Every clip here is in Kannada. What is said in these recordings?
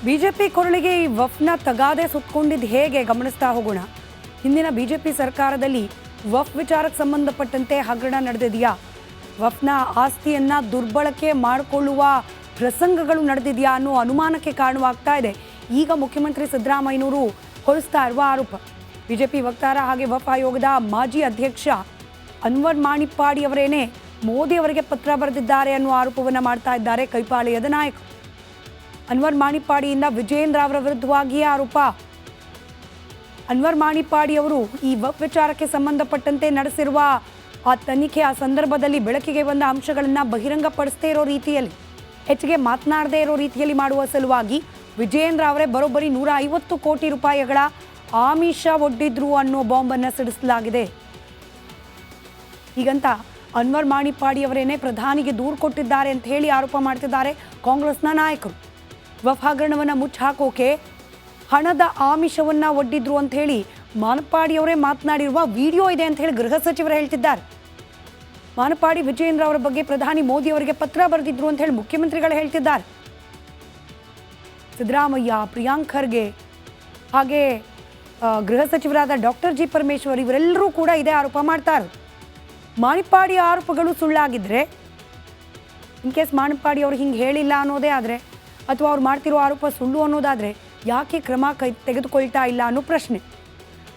ಬಿಜೆಪಿ ಕೊರಳಿಗೆ ಈ ವಫ್ನ ತಗಾದೆ ಸುತ್ತಕೊಂಡಿದ್ದು ಹೇಗೆ ಗಮನಿಸ್ತಾ ಹೋಗೋಣ. ಹಿಂದಿನ ಬಿಜೆಪಿ ಸರ್ಕಾರದಲ್ಲಿ ವಫ್ ವಿಚಾರಕ್ಕೆ ಸಂಬಂಧಪಟ್ಟಂತೆ ಹಗರಣ ನಡೆದಿದೆಯಾ, ವಫ್ನ ಆಸ್ತಿಯನ್ನ ದುರ್ಬಳಕೆ ಮಾಡಿಕೊಳ್ಳುವ ಪ್ರಸಂಗಗಳು ನಡೆದಿದೆಯಾ ಅನ್ನೋ ಅನುಮಾನಕ್ಕೆ ಕಾರಣವಾಗ್ತಾ ಇದೆ ಈಗ ಮುಖ್ಯಮಂತ್ರಿ ಸಿದ್ದರಾಮಯ್ಯನವರು ಹೊರಿಸ್ತಾ ಇರುವ ಆರೋಪ. ಬಿಜೆಪಿ ವಕ್ತಾರ ಹಾಗೆ ವಫ್ ಆಯೋಗದ ಮಾಜಿ ಅಧ್ಯಕ್ಷ ಅನ್ವರ್ ಮಾಣಿಪ್ಪಾಡಿ ಅವರೇನೆ ಮೋದಿ ಅವರಿಗೆ ಪತ್ರ ಬರೆದಿದ್ದಾರೆ ಅನ್ನೋ ಆರೋಪವನ್ನು ಮಾಡ್ತಾ ಇದ್ದಾರೆ ಕೈಪಾಳ್ಯದ ನಾಯಕರು. ಅನ್ವರ್ ಮಾಣಿಪ್ಪಾಡಿಯಿಂದ ವಿಜಯೇಂದ್ರ ಅವರ ವಿರುದ್ಧವಾಗಿಯೇ ಆರೋಪ. ಅನ್ವರ್ ಮಾಣಿಪ್ಪಾಡಿ ಅವರು ಈ ವಫ್ ವಿಚಾರಕ್ಕೆ ಸಂಬಂಧಪಟ್ಟಂತೆ ನಡೆಸಿರುವ ಆ ತನಿಖೆ ಆ ಸಂದರ್ಭದಲ್ಲಿ ಬೆಳಕಿಗೆ ಬಂದ ಅಂಶಗಳನ್ನು ಬಹಿರಂಗಪಡಿಸದೇ ಇರೋ ರೀತಿಯಲ್ಲಿ, ಹೆಚ್ಚಿಗೆ ಮಾತನಾಡದೇ ಇರೋ ರೀತಿಯಲ್ಲಿ ಮಾಡುವ ಸಲುವಾಗಿ ವಿಜಯೇಂದ್ರ ಅವರೇ ಬರೋಬ್ಬರಿ 150 ಕೋಟಿ ರೂಪಾಯಿಗಳ ಆಮಿಷ ಒಡ್ಡಿದ್ರು ಅನ್ನೋ ಬಾಂಬನ್ನು ಸಿಡಿಸಲಾಗಿದೆ. ಹೀಗಂತ ಅನ್ವರ್ ಮಾಣಿಪ್ಪಾಡಿ ಅವರೇನೆ ಪ್ರಧಾನಿಗೆ ದೂರು ಕೊಟ್ಟಿದ್ದಾರೆ ಅಂತ ಹೇಳಿ ಆರೋಪ ಮಾಡ್ತಿದ್ದಾರೆ ಕಾಂಗ್ರೆಸ್ನ ನಾಯಕರು. ವಫ್ ಹಗರಣವನ್ನು ಮುಚ್ಚಾಕೋಕೆ ಹಣದ ಆಮಿಷವನ್ನು ಒಡ್ಡಿದ್ರು ಅಂತ ಹೇಳಿ ಮಾನಪ್ಪಾಡಿ ಅವರೇ ಮಾತನಾಡಿರುವ ವಿಡಿಯೋ ಇದೆ ಅಂತ ಹೇಳಿ ಗೃಹ ಸಚಿವರು ಹೇಳ್ತಿದ್ದಾರೆ. ಮಾನಪ್ಪಾಡಿ ವಿಜಯೇಂದ್ರ ಅವರ ಬಗ್ಗೆ ಪ್ರಧಾನಿ ಮೋದಿ ಅವರಿಗೆ ಪತ್ರ ಬರೆದಿದ್ರು ಅಂತ ಹೇಳಿ ಮುಖ್ಯಮಂತ್ರಿಗಳು ಹೇಳ್ತಿದ್ದಾರೆ. ಸಿದ್ದರಾಮಯ್ಯ, ಪ್ರಿಯಾಂಕ್ ಖರ್ಗೆ ಹಾಗೆ ಗೃಹ ಸಚಿವರಾದ ಡಾಕ್ಟರ್ ಜಿ ಪರಮೇಶ್ವರ್ ಇವರೆಲ್ಲರೂ ಕೂಡ ಇದೇ ಆರೋಪ ಮಾಡ್ತಾರೆ. ಮಾಣಿಪ್ಪಾಡಿ ಆರೋಪಗಳು ಸುಳ್ಳಾಗಿದ್ದರೆ, ಇನ್ ಕೇಸ್ ಮಾಣಿಪ್ಪಾಡಿ ಅವರು ಹಿಂಗೆ ಹೇಳಿಲ್ಲ ಅನ್ನೋದೇ ಆದರೆ, ಅಥವಾ ಅವ್ರು ಮಾಡ್ತಿರೋ ಆರೋಪ ಸುಳ್ಳು ಅನ್ನೋದಾದರೆ ಯಾಕೆ ಕ್ರಮ ತೆಗೆದುಕೊಳ್ತಾ ಇಲ್ಲ ಅನ್ನೋ ಪ್ರಶ್ನೆ.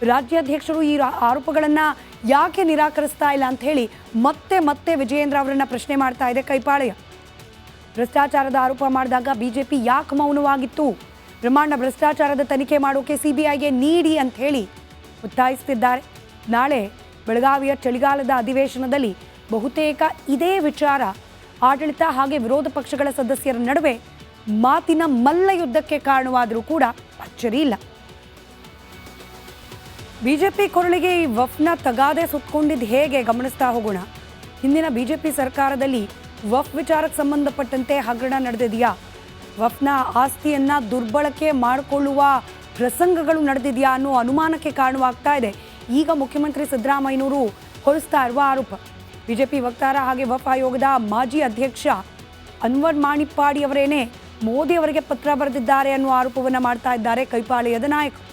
ರಾಜ್ಯಾಧ್ಯಕ್ಷರು ಈ ಆರೋಪಗಳನ್ನು ಯಾಕೆ ನಿರಾಕರಿಸ್ತಾ ಇಲ್ಲ ಅಂತ ಹೇಳಿ ಮತ್ತೆ ಮತ್ತೆ ವಿಜಯೇಂದ್ರ ಅವರನ್ನು ಪ್ರಶ್ನೆ ಮಾಡ್ತಾ ಇದೆ ಕೈಪಾಳ್ಯ. ಭ್ರಷ್ಟಾಚಾರದ ಆರೋಪ ಮಾಡಿದಾಗ ಬಿಜೆಪಿ ಯಾಕೆ ಮೌನವಾಗಿತ್ತು, ಬ್ರಹ್ಮಾಂಡ ಭ್ರಷ್ಟಾಚಾರದ ತನಿಖೆ ಮಾಡೋಕೆ ಸಿಬಿಐಗೆ ನೀಡಿ ಅಂತ ಹೇಳಿ ಒತ್ತಾಯಿಸ್ತಿದ್ದಾರೆ. ನಾಳೆ ಬೆಳಗಾವಿಯ ಚಳಿಗಾಲದ ಅಧಿವೇಶನದಲ್ಲಿ ಬಹುತೇಕ ಇದೇ ವಿಚಾರ ಆಡಳಿತ ಹಾಗೆ ವಿರೋಧ ಪಕ್ಷಗಳ ಸದಸ್ಯರ ನಡುವೆ ಮಾತಿನ ಮಲ್ಲ ಯುದ್ಧಕ್ಕೆ ಕಾರಣವಾದರೂ ಕೂಡ ಅಚ್ಚರಿ ಇಲ್ಲ. ಬಿಜೆಪಿ ಕೊರಳಿಗೆ ಈ ವಫ್ನ ತಗಾದೆ ಸುತ್ತಕೊಂಡಿದ್ದು ಹೇಗೆ ಗಮನಿಸ್ತಾ ಹೋಗೋಣ. ಹಿಂದಿನ ಬಿಜೆಪಿ ಸರ್ಕಾರದಲ್ಲಿ ವಫ್ ವಿಚಾರಕ್ಕೆ ಸಂಬಂಧಪಟ್ಟಂತೆ ಹಗರಣ ನಡೆದಿದೆಯಾ, ವಫ್ನ ಆಸ್ತಿಯನ್ನ ದುರ್ಬಳಕೆ ಮಾಡಿಕೊಳ್ಳುವ ಪ್ರಸಂಗಗಳು ನಡೆದಿದೆಯಾ ಅನ್ನೋ ಅನುಮಾನಕ್ಕೆ ಕಾರಣವಾಗ್ತಾ ಇದೆ ಈಗ ಮುಖ್ಯಮಂತ್ರಿ ಸಿದ್ದರಾಮಯ್ಯನವರು ಹೊರಿಸ್ತಾ ಇರುವ ಆರೋಪ. ಬಿಜೆಪಿ ವಕ್ತಾರ ಹಾಗೆ ವಫ್ ಆಯೋಗದ ಮಾಜಿ ಅಧ್ಯಕ್ಷ ಅನ್ವರ್ ಮಾಣಿಪ್ಪಾಡಿ ಅವರೇನೆ ಮೋದಿ ಅವರಿಗೆ ಪತ್ರ ಬರೆದಿದ್ದಾರೆ ಅನ್ನೋ ಆರೋಪವನ್ನು ಮಾಡ್ತಾ ಇದ್ದಾರೆ ಕೈಪಾಳ್ಯದ ನಾಯಕರು.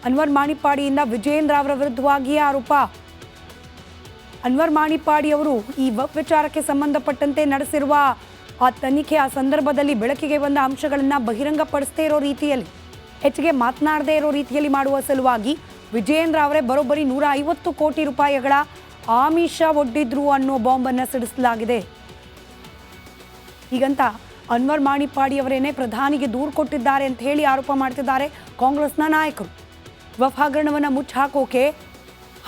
ಅನ್ವರ್ ಮಾಣಿಪ್ಪಾಡಿಯಿಂದ ವಿಜಯೇಂದ್ರ ಅವರ ವಿರುದ್ಧವಾಗಿಯೇ ಆರೋಪ. ಅನ್ವರ್ ಮಾಣಿಪ್ಪಾಡಿ ಅವರು ಈ ವಫ್ ವಿಚಾರಕ್ಕೆ ಸಂಬಂಧಪಟ್ಟಂತೆ ನಡೆಸಿರುವ ಆ ತನಿಖೆ ಆ ಸಂದರ್ಭದಲ್ಲಿ ಬೆಳಕಿಗೆ ಬಂದ ಅಂಶಗಳನ್ನು ಬಹಿರಂಗಪಡಿಸದೇ ಇರೋ ರೀತಿಯಲ್ಲಿ, ಹೆಚ್ಚಿಗೆ ಮಾತನಾಡದೇ ಇರೋ ರೀತಿಯಲ್ಲಿ ಮಾಡುವ ಸಲುವಾಗಿ ವಿಜಯೇಂದ್ರ ಅವರೇ ಬರೋಬ್ಬರಿ 150 ಕೋಟಿ ರೂಪಾಯಿಗಳ ಆಮಿಷ ಒಡ್ಡಿದ್ರು ಅನ್ನೋ ಬಾಂಬನ್ನು ಸಿಡಿಸಲಾಗಿದೆ. ಹೀಗಂತ ಅನ್ವರ್ ಮಾಣಿಪ್ಪಾಡಿ ಅವರೇನೆ ಪ್ರಧಾನಿಗೆ ದೂರು ಕೊಟ್ಟಿದ್ದಾರೆ ಅಂತ ಹೇಳಿ ಆರೋಪ ಮಾಡ್ತಿದ್ದಾರೆ ಕಾಂಗ್ರೆಸ್ನ ನಾಯಕರು. ವಫ್ ಹಗರಣವನ್ನು ಮುಚ್ಚಾಕೋಕೆ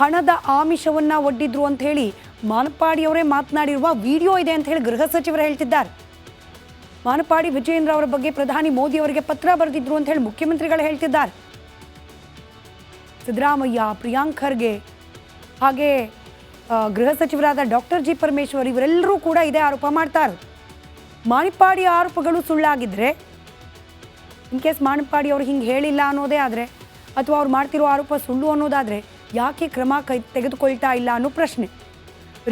ಹಣದ ಆಮಿಷವನ್ನು ಒಡ್ಡಿದ್ರು ಅಂತ ಹೇಳಿ ಮಾನಪ್ಪಾಡಿ ಅವರೇ ಮಾತನಾಡಿರುವ ವಿಡಿಯೋ ಇದೆ ಅಂತ ಹೇಳಿ ಗೃಹ ಸಚಿವರು ಹೇಳ್ತಿದ್ದಾರೆ. ಮಾನಪ್ಪಾಡಿ ವಿಜಯೇಂದ್ರ ಅವರ ಬಗ್ಗೆ ಪ್ರಧಾನಿ ಮೋದಿ ಅವರಿಗೆ ಪತ್ರ ಬರೆದಿದ್ರು ಅಂತ ಹೇಳಿ ಮುಖ್ಯಮಂತ್ರಿಗಳು ಹೇಳ್ತಿದ್ದಾರೆ. ಸಿದ್ದರಾಮಯ್ಯ, ಪ್ರಿಯಾಂಕ್ ಖರ್ಗೆ ಹಾಗೆ ಗೃಹ ಸಚಿವರಾದ ಡಾಕ್ಟರ್ ಜಿ ಪರಮೇಶ್ವರ್ ಇವರೆಲ್ಲರೂ ಕೂಡ ಇದೇ ಆರೋಪ ಮಾಡ್ತಾರೆ. ಮಾಣಿಪ್ಪಾಡಿ ಆರೋಪಗಳು ಸುಳ್ಳಾಗಿದ್ದರೆ, ಇನ್ ಕೇಸ್ ಮಾಣಿಪ್ಪಾಡಿ ಅವರು ಹಿಂಗೆ ಹೇಳಿಲ್ಲ ಅನ್ನೋದೇ ಆದರೆ, ಅಥವಾ ಅವ್ರು ಮಾಡ್ತಿರೋ ಆರೋಪ ಸುಳ್ಳು ಅನ್ನೋದಾದರೆ ಯಾಕೆ ಕ್ರಮ ತೆಗೆದುಕೊಳ್ತಾ ಇಲ್ಲ ಅನ್ನೋ ಪ್ರಶ್ನೆ.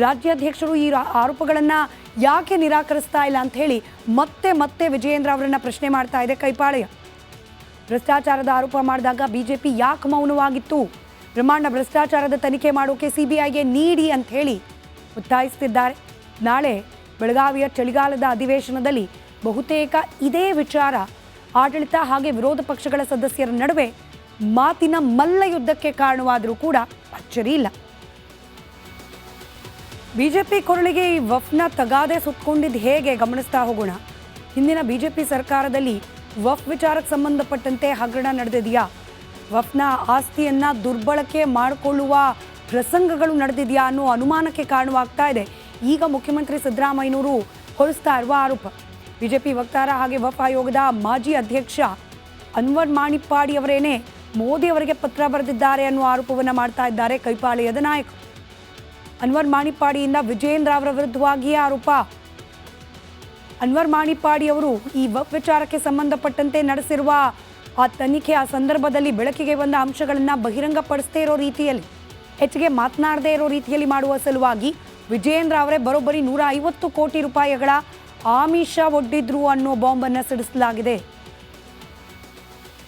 ರಾಜ್ಯಾಧ್ಯಕ್ಷರು ಈ ಆರೋಪಗಳನ್ನು ಯಾಕೆ ನಿರಾಕರಿಸ್ತಾ ಇಲ್ಲ ಅಂತ ಹೇಳಿ ಮತ್ತೆ ಮತ್ತೆ ವಿಜಯೇಂದ್ರ ಅವರನ್ನು ಪ್ರಶ್ನೆ ಮಾಡ್ತಾ ಇದೆ ಕೈಪಾಳ್ಯ. ಭ್ರಷ್ಟಾಚಾರದ ಆರೋಪ ಮಾಡಿದಾಗ ಬಿಜೆಪಿ ಯಾಕೆ ಮೌನವಾಗಿತ್ತು, ಬ್ರಹ್ಮಾಂಡ ಭ್ರಷ್ಟಾಚಾರದ ತನಿಖೆ ಮಾಡೋಕೆ ಸಿಬಿಐಗೆ ನೀಡಿ ಅಂತ ಹೇಳಿ ಒತ್ತಾಯಿಸ್ತಿದ್ದಾರೆ. ನಾಳೆ ಬೆಳಗಾವಿಯ ಚಳಿಗಾಲದ ಅಧಿವೇಶನದಲ್ಲಿ ಬಹುತೇಕ ಇದೇ ವಿಚಾರ ಆಡಳಿತ ಹಾಗೆ ವಿರೋಧ ಪಕ್ಷಗಳ ಸದಸ್ಯರ ನಡುವೆ ಮಾತಿನ ಮಲ್ಲ ಯುದ್ಧಕ್ಕೆ ಕಾರಣವಾದರೂ ಕೂಡ ಅಚ್ಚರಿ ಇಲ್ಲ. ಬಿಜೆಪಿ ಕೊರಳಿಗೆ ಈ ವಫ್ನ ತಗಾದೆ ಸುತ್ತಕೊಂಡಿದ್ದು ಹೇಗೆ ಗಮನಿಸ್ತಾ ಹೋಗೋಣ. ಹಿಂದಿನ ಬಿಜೆಪಿ ಸರ್ಕಾರದಲ್ಲಿ ವಫ್ ವಿಚಾರಕ್ಕೆ ಸಂಬಂಧಪಟ್ಟಂತೆ ಹಗರಣ ನಡೆದಿದೆಯಾ, ವಫ್ನ ಆಸ್ತಿಯನ್ನ ದುರ್ಬಳಕೆ ಮಾಡಿಕೊಳ್ಳುವ ಪ್ರಸಂಗಗಳು ನಡೆದಿದೆಯಾ ಅನ್ನೋ ಅನುಮಾನಕ್ಕೆ ಕಾರಣವಾಗ್ತಾ ಇದೆ ಈಗ ಮುಖ್ಯಮಂತ್ರಿ ಸಿದ್ದರಾಮಯ್ಯನವರು ಹೊರಿಸ್ತಾ ಇರುವ ಆರೋಪ. ಬಿಜೆಪಿ ವಕ್ತಾರ ಹಾಗೆ ವಫ್ ಆಯೋಗದ ಮಾಜಿ ಅಧ್ಯಕ್ಷ ಅನ್ವರ್ ಮಾಣಿಪ್ಪಾಡಿ ಅವರೇನೆ ಮೋದಿ ಅವರಿಗೆ ಪತ್ರ ಬರೆದಿದ್ದಾರೆ ಅನ್ನೋ ಆರೋಪವನ್ನು ಮಾಡ್ತಾ ಇದ್ದಾರೆ ಕೈಪಾಳ್ಯದ ನಾಯಕರು. ಅನ್ವರ್ ಮಾಣಿಪ್ಪಾಡಿಯಿಂದ ವಿಜಯೇಂದ್ರ ಅವರ ವಿರುದ್ಧವಾಗಿಯೇ ಆರೋಪ. ಅನ್ವರ್ ಮಾಣಿಪ್ಪಾಡಿ ಅವರು ಈ ವಫ್ ವಿಚಾರಕ್ಕೆ ಸಂಬಂಧಪಟ್ಟಂತೆ ನಡೆಸಿರುವ ಆ ತನಿಖೆ ಆ ಸಂದರ್ಭದಲ್ಲಿ ಬೆಳಕಿಗೆ ಬಂದ ಅಂಶಗಳನ್ನು ಬಹಿರಂಗಪಡಿಸದೇ ಇರೋ ರೀತಿಯಲ್ಲಿ, ಹೆಚ್ಚಿಗೆ ಮಾತನಾಡದೇ ಇರೋ ರೀತಿಯಲ್ಲಿ ಮಾಡುವ ಸಲುವಾಗಿ ವಿಜಯೇಂದ್ರ ಅವರೇ ಬರೋಬ್ಬರಿ 150 ಕೋಟಿ ರೂಪಾಯಿಗಳ ಆಮಿಷ ಒಡ್ಡಿದ್ರು ಅನ್ನೋ ಬಾಂಬನ್ನು ಸಿಡಿಸಲಾಗಿದೆ.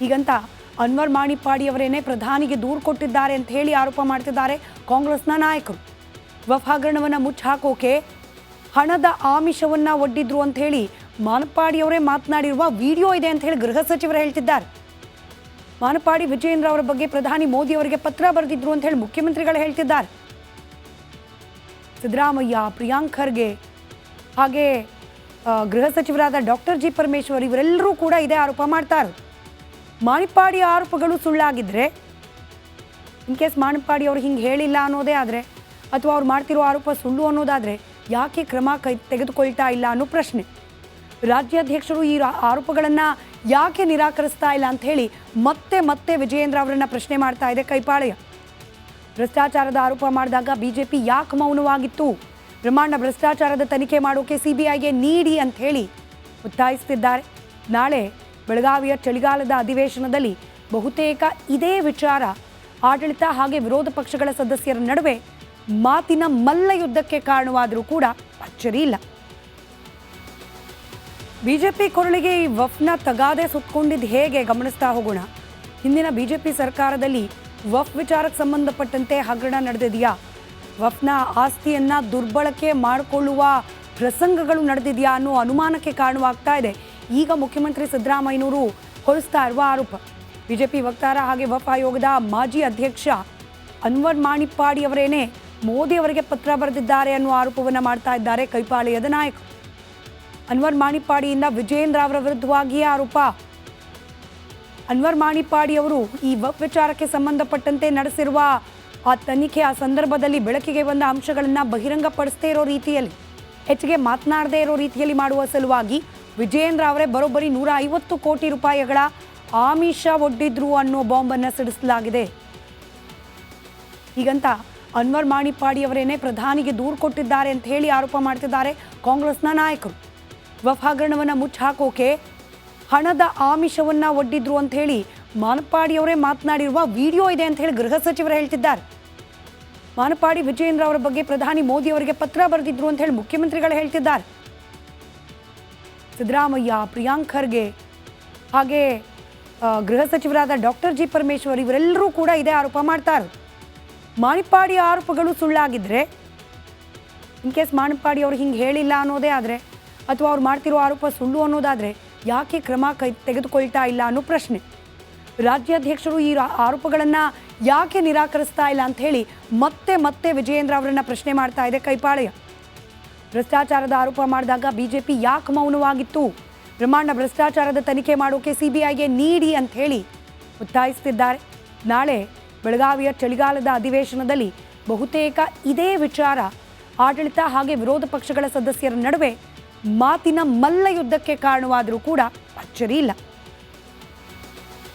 ಹೀಗಂತ ಅನ್ವರ್ ಮಾಣಿಪ್ಪಾಡಿ ಅವರೇನೆ ಪ್ರಧಾನಿಗೆ ದೂರು ಕೊಟ್ಟಿದ್ದಾರೆ ಅಂತ ಹೇಳಿ ಆರೋಪ ಮಾಡ್ತಿದ್ದಾರೆ ಕಾಂಗ್ರೆಸ್ನ ನಾಯಕರು. ವಫ್ ಹಗರಣವನ್ನು ಮುಚ್ಚಾಕೋಕೆ ಹಣದ ಆಮಿಷವನ್ನು ಒಡ್ಡಿದ್ರು ಅಂತ ಹೇಳಿ ಮಾನಪ್ಪಾಡಿ ಅವರೇ ಮಾತನಾಡಿರುವ ವಿಡಿಯೋ ಇದೆ ಅಂತ ಹೇಳಿ ಗೃಹ ಸಚಿವರು ಹೇಳ್ತಿದ್ದಾರೆ. ಮಾನಪ್ಪಾಡಿ ವಿಜಯೇಂದ್ರ ಅವರ ಬಗ್ಗೆ ಪ್ರಧಾನಿ ಮೋದಿ ಅವರಿಗೆ ಪತ್ರ ಬರೆದಿದ್ರು ಅಂತ ಹೇಳಿ ಮುಖ್ಯಮಂತ್ರಿಗಳು ಹೇಳ್ತಿದ್ದಾರೆ. ಸಿದ್ದರಾಮಯ್ಯ, ಪ್ರಿಯಾಂಕ್ ಖರ್ಗೆ ಹಾಗೆ ಗೃಹ ಸಚಿವರಾದ ಡಾಕ್ಟರ್ ಜಿ ಪರಮೇಶ್ವರ್ ಇವರೆಲ್ಲರೂ ಕೂಡ ಇದೇ ಆರೋಪ ಮಾಡ್ತಾರೆ. ಮಾಣಿಪ್ಪಾಡಿ ಆರೋಪಗಳು ಸುಳ್ಳಾಗಿದ್ದರೆ, ಇನ್ ಕೇಸ್ ಮಾಣಿಪ್ಪಾಡಿ ಅವರು ಹಿಂಗೆ ಹೇಳಿಲ್ಲ ಅನ್ನೋದೇ ಆದರೆ, ಅಥವಾ ಅವ್ರು ಮಾಡ್ತಿರೋ ಆರೋಪ ಸುಳ್ಳು ಅನ್ನೋದಾದರೆ ಯಾಕೆ ಕ್ರಮ ತೆಗೆದುಕೊಳ್ತಾ ಇಲ್ಲ ಅನ್ನೋ ಪ್ರಶ್ನೆ. ರಾಜ್ಯಾಧ್ಯಕ್ಷರು ಈ ಆರೋಪಗಳನ್ನು ಯಾಕೆ ನಿರಾಕರಿಸ್ತಾ ಇಲ್ಲ ಅಂತ ಹೇಳಿ ಮತ್ತೆ ಮತ್ತೆ ವಿಜಯೇಂದ್ರ ಅವರನ್ನು ಪ್ರಶ್ನೆ ಮಾಡ್ತಾ ಇದೆ ಕೈಪಾಳ್ಯ. ಭ್ರಷ್ಟಾಚಾರದ ಆರೋಪ ಮಾಡಿದಾಗ ಬಿಜೆಪಿ ಯಾಕೆ ಮೌನವಾಗಿತ್ತು? ಬ್ರಹ್ಮಾಂಡ ಭ್ರಷ್ಟಾಚಾರದ ತನಿಖೆ ಮಾಡೋಕೆ ಸಿಬಿಐಗೆ ನೀಡಿ ಅಂತ ಹೇಳಿ ಒತ್ತಾಯಿಸ್ತಿದ್ದಾರೆ. ನಾಳೆ ಬೆಳಗಾವಿಯ ಚಳಿಗಾಲದ ಅಧಿವೇಶನದಲ್ಲಿ ಬಹುತೇಕ ಇದೇ ವಿಚಾರ ಆಡಳಿತ ಹಾಗೆ ವಿರೋಧ ಪಕ್ಷಗಳ ಸದಸ್ಯರ ನಡುವೆ ಮಾತಿನ ಮಲ್ಲಯುದ್ಧಕ್ಕೆ ಕಾರಣವಾದರೂ ಕೂಡ ಅಚ್ಚರಿ ಇಲ್ಲ. ಬಿಜೆಪಿ ಕೊರಳಿಗೆ ಈ ವಫ್ನ ತಗಾದೆ ಸುತ್ತಕೊಂಡಿದ್ದು ಹೇಗೆ ಗಮನಿಸ್ತಾ ಹೋಗೋಣ. ಹಿಂದಿನ ಬಿಜೆಪಿ ಸರ್ಕಾರದಲ್ಲಿ ವಫ್ ವಿಚಾರಕ್ಕೆ ಸಂಬಂಧಪಟ್ಟಂತೆ ಹಗರಣ ನಡೆದಿದೆಯಾ? ವಫ್ನ ಆಸ್ತಿಯನ್ನು ದುರ್ಬಳಕೆ ಮಾಡಿಕೊಳ್ಳುವ ಪ್ರಸಂಗಗಳು ನಡೆದಿದೆಯಾ ಅನ್ನೋ ಅನುಮಾನಕ್ಕೆ ಕಾರಣವಾಗ್ತಾ ಇದೆ ಈಗ ಮುಖ್ಯಮಂತ್ರಿ ಸಿದ್ದರಾಮಯ್ಯನವರು ಹೊರಿಸ್ತಾ ಇರುವ ಆರೋಪ. ಬಿಜೆಪಿ ವಕ್ತಾರ ಹಾಗೆ ವಫ್ ಆಯೋಗದ ಮಾಜಿ ಅಧ್ಯಕ್ಷ ಅನ್ವರ್ ಮಾಣಿಪ್ಪಾಡಿ ಅವರೇನೆ ಮೋದಿ ಅವರಿಗೆ ಪತ್ರ ಬರೆದಿದ್ದಾರೆ ಅನ್ನೋ ಆರೋಪವನ್ನು ಮಾಡ್ತಾ ಇದ್ದಾರೆ ಕೈಪಾಳ್ಯದ ನಾಯಕರು. ಅನ್ವರ್ ಮಾಣಿಪ್ಪಾಡಿಯಿಂದ ವಿಜಯೇಂದ್ರ ಅವರ ವಿರುದ್ಧವಾಗಿಯೇ ಆರೋಪ. ಅನ್ವರ್ ಮಾಣಿಪ್ಪಾಡಿ ಅವರು ಈ ವಫ್ ವಿಚಾರಕ್ಕೆ ಸಂಬಂಧಪಟ್ಟಂತೆ ನಡೆಸಿರುವ ಆ ತನಿಖೆ ಆ ಸಂದರ್ಭದಲ್ಲಿ ಬೆಳಕಿಗೆ ಬಂದ ಅಂಶಗಳನ್ನು ಬಹಿರಂಗಪಡಿಸದೇ ಇರೋ ರೀತಿಯಲ್ಲಿ, ಹೆಚ್ಚಿಗೆ ಮಾತನಾಡದೇ ಇರೋ ರೀತಿಯಲ್ಲಿ ಮಾಡುವ ಸಲುವಾಗಿ ವಿಜಯೇಂದ್ರ ಅವರೇ ಬರೋಬ್ಬರಿ 150 ಕೋಟಿ ರೂಪಾಯಿಗಳ ಆಮಿಷ ಒಡ್ಡಿದ್ರು ಅನ್ನೋ ಬಾಂಬನ್ನು ಸಿಡಿಸಲಾಗಿದೆ. ಹೀಗಂತ ಅನ್ವರ್ ಮಾಣಿಪ್ಪಾಡಿ ಅವರೇನೆ ಪ್ರಧಾನಿಗೆ ದೂರು ಕೊಟ್ಟಿದ್ದಾರೆ ಅಂತ ಹೇಳಿ ಆರೋಪ ಮಾಡ್ತಿದ್ದಾರೆ ಕಾಂಗ್ರೆಸ್ನ ನಾಯಕರು. ವಫ್ ಹಗರಣವನ್ನು ಮುಚ್ಚಾಕೋಕೆ ಹಣದ ಆಮಿಷವನ್ನು ಒಡ್ಡಿದ್ರು ಅಂತ ಹೇಳಿ ಮಾನಪ್ಪಾಡಿ ಅವರೇ ಮಾತನಾಡಿರುವ ವಿಡಿಯೋ ಇದೆ ಅಂತ ಹೇಳಿ ಗೃಹ ಸಚಿವರು ಹೇಳ್ತಿದ್ದಾರೆ. ಮಾನಪ್ಪಾಡಿ ವಿಜಯೇಂದ್ರ ಅವರ ಬಗ್ಗೆ ಪ್ರಧಾನಿ ಮೋದಿ ಅವರಿಗೆ ಪತ್ರ ಬರೆದಿದ್ರು ಅಂತ ಹೇಳಿ ಮುಖ್ಯಮಂತ್ರಿಗಳು ಹೇಳ್ತಿದ್ದಾರೆ. ಸಿದ್ದರಾಮಯ್ಯ, ಪ್ರಿಯಾಂಕ್ ಖರ್ಗೆ ಹಾಗೆ ಗೃಹ ಸಚಿವರಾದ ಡಾಕ್ಟರ್ ಜಿ ಪರಮೇಶ್ವರ್ ಇವರೆಲ್ಲರೂ ಕೂಡ ಇದೇ ಆರೋಪ ಮಾಡ್ತಾರೆ. ಮಾಣಿಪ್ಪಾಡಿ ಆರೋಪಗಳು ಸುಳ್ಳಾಗಿದ್ದರೆ, ಇನ್ ಕೇಸ್ ಮಾಣಿಪ್ಪಾಡಿ ಅವರು ಹಿಂಗೆ ಹೇಳಿಲ್ಲ ಅನ್ನೋದೇ ಆದರೆ, ಅಥವಾ ಅವ್ರು ಮಾಡ್ತಿರೋ ಆರೋಪ ಸುಳ್ಳು ಅನ್ನೋದಾದರೆ ಯಾಕೆ ಕ್ರಮ ತೆಗೆದುಕೊಳ್ತಾ ಇಲ್ಲ ಅನ್ನೋ ಪ್ರಶ್ನೆ. ರಾಜ್ಯಾಧ್ಯಕ್ಷರು ಈ ಆರೋಪಗಳನ್ನು ಯಾಕೆ ನಿರಾಕರಿಸ್ತಾ ಇಲ್ಲ ಅಂತ ಹೇಳಿ ಮತ್ತೆ ಮತ್ತೆ ವಿಜಯೇಂದ್ರ ಅವರನ್ನು ಪ್ರಶ್ನೆ ಮಾಡ್ತಾ ಇದೆ ಕೈಪಾಳ್ಯ. ಭ್ರಷ್ಟಾಚಾರದ ಆರೋಪ ಮಾಡಿದಾಗ ಬಿಜೆಪಿ ಯಾಕೆ ಮೌನವಾಗಿತ್ತು? ಬ್ರಹ್ಮಾಂಡ ಭ್ರಷ್ಟಾಚಾರದ ತನಿಖೆ ಮಾಡೋಕೆ ಸಿಬಿಐಗೆ ನೀಡಿ ಅಂತ ಹೇಳಿ ಒತ್ತಾಯಿಸ್ತಿದ್ದಾರೆ. ನಾಳೆ ಬೆಳಗಾವಿಯ ಚಳಿಗಾಲದ ಅಧಿವೇಶನದಲ್ಲಿ ಬಹುತೇಕ ಇದೇ ವಿಚಾರ ಆಡಳಿತ ಹಾಗೆ ವಿರೋಧ ಪಕ್ಷಗಳ ಸದಸ್ಯರ ನಡುವೆ ಮಾತಿನ ಮಲ್ಲಯುದ್ಧಕ್ಕೆ ಕಾರಣವಾದರೂ ಕೂಡ ಅಚ್ಚರಿ ಇಲ್ಲ.